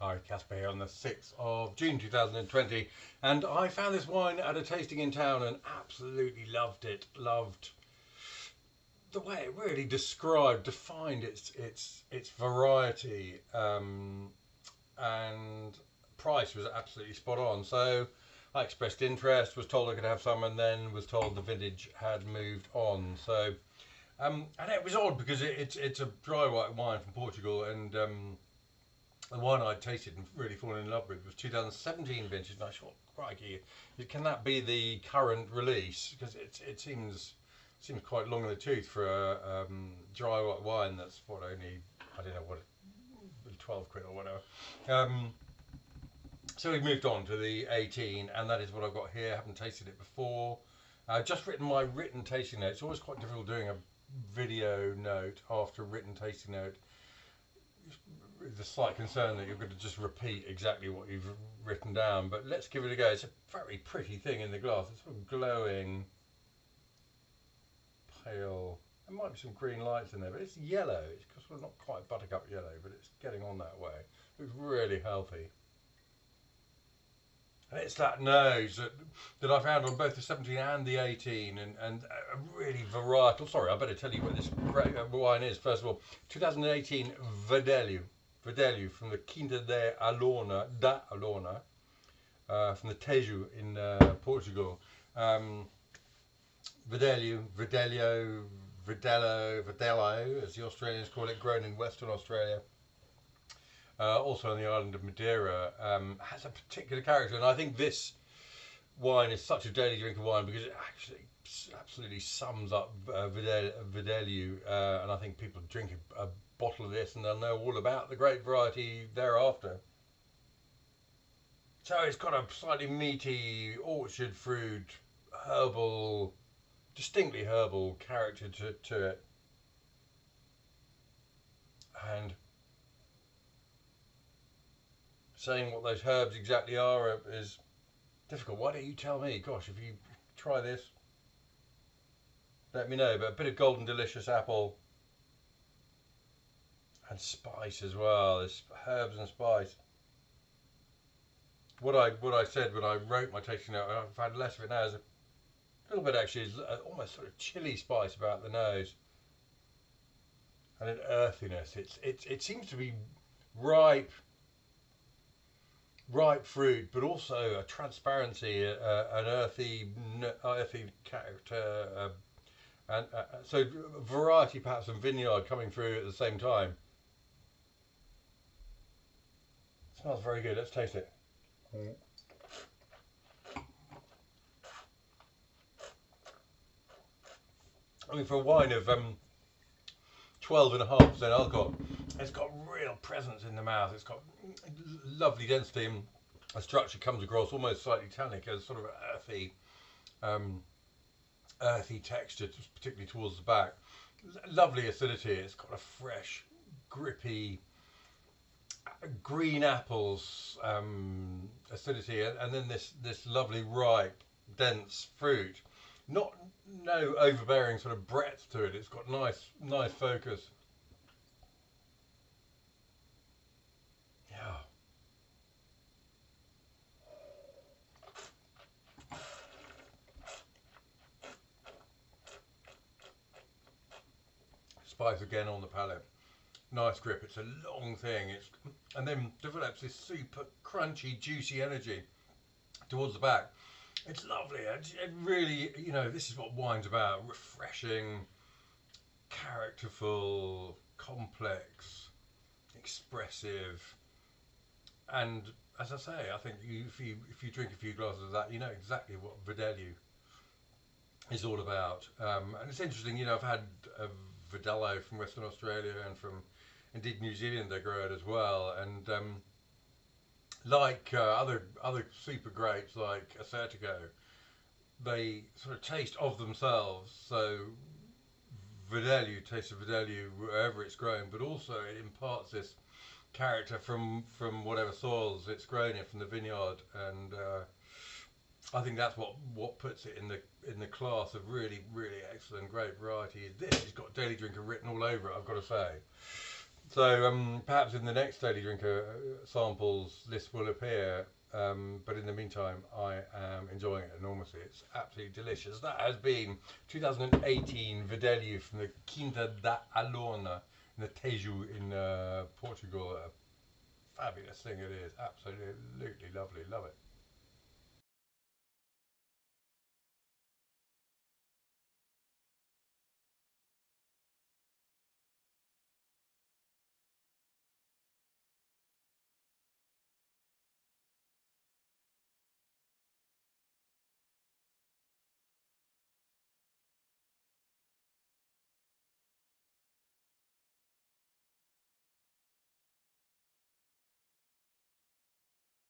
Hi, Caspar here on the 6th of June 2020, and I found this wine at a tasting in town and absolutely loved it. Loved the way it really defined its variety, and price was absolutely spot on. So I expressed interest, was told I could have some, and then was told the vintage had moved on. So and it was odd because it's a dry white wine from Portugal, and the one I tasted and really fallen in love with was 2017 vintage, and I thought, crikey, can that be the current release? Because it seems quite long in the tooth for a dry white wine that's what, only, I don't know what, 12 quid or whatever. Um, so we've moved on to the 18, and that is what I've got here. I haven't tasted it before. I've just written my written tasting note. It's always quite difficult doing a video note after a written tasting note. The slight concern that you're going to just repeat exactly what you've written down, but let's give it a go. It's a very pretty thing in the glass. It's sort of glowing, pale. There might be some green lights in there, but it's yellow. It's sort of not quite buttercup yellow, but it's getting on that way. It's really healthy. And it's that nose that I found on both the 17 and the 18, and a really varietal. Sorry, I better tell you what this wine is. First of all, 2018 Verdelho. Verdelho from the Quinta da Alorna, from the Tejo in Portugal. Verdelho, as the Australians call it, grown in Western Australia. Also on the island of Madeira, has a particular character, and I think this wine is such a daily drinker wine because it actually absolutely sums up Verdelho, and I think people drink a bottle of this and they'll know all about the grape variety thereafter. So it's got a slightly meaty orchard fruit, herbal, distinctly herbal character to it, and saying what those herbs exactly are is difficult. Why don't you tell me? Gosh, if you try this, let me know. But a bit of golden delicious apple and spice as well. There's herbs and spice. What I said when I wrote my tasting note, I've had less of it now. Is a little bit actually, almost sort of chili spice about the nose, and an earthiness. It seems to be ripe fruit, but also a transparency, an earthy character, and so variety perhaps and vineyard coming through at the same time. It smells very good. Let's taste it. I mean, for a wine of 12.5% alcohol, it's got real presence in the mouth. It's got lovely density, and a structure comes across almost slightly tannic, as sort of earthy, earthy texture, particularly towards the back. Lovely acidity. It's got a fresh, grippy, green apples acidity, and then this lovely ripe, dense fruit. Not no overbearing sort of breadth to it. It's got nice focus. Yeah. Spice again on the palate. Nice grip. It's a long thing. And then develops this super crunchy, juicy energy towards the back. It's lovely. It really, this is what wine's about: refreshing, characterful, complex, expressive, and as I say, I think if you drink a few glasses of that, you know exactly what Verdelho is all about. And it's interesting, I've had a Verdelho from Western Australia and from indeed New Zealand. They grow it as well, and like other super grapes like Acertico, they sort of taste of themselves. So Verdelho tastes of Verdelho wherever it's grown, but also it imparts this character from whatever soils it's grown in, from the vineyard, and I think that's what puts it in the class of really excellent grape variety. This has got Daily Drinker written all over it, I've got to say. So perhaps in the next Daily Drinker samples list will appear. But in the meantime, I am enjoying it enormously. It's absolutely delicious. That has been 2018 Verdelho from the Quinta da Alorna in the Tejo in Portugal. A fabulous thing it is. Absolutely lovely. Love it.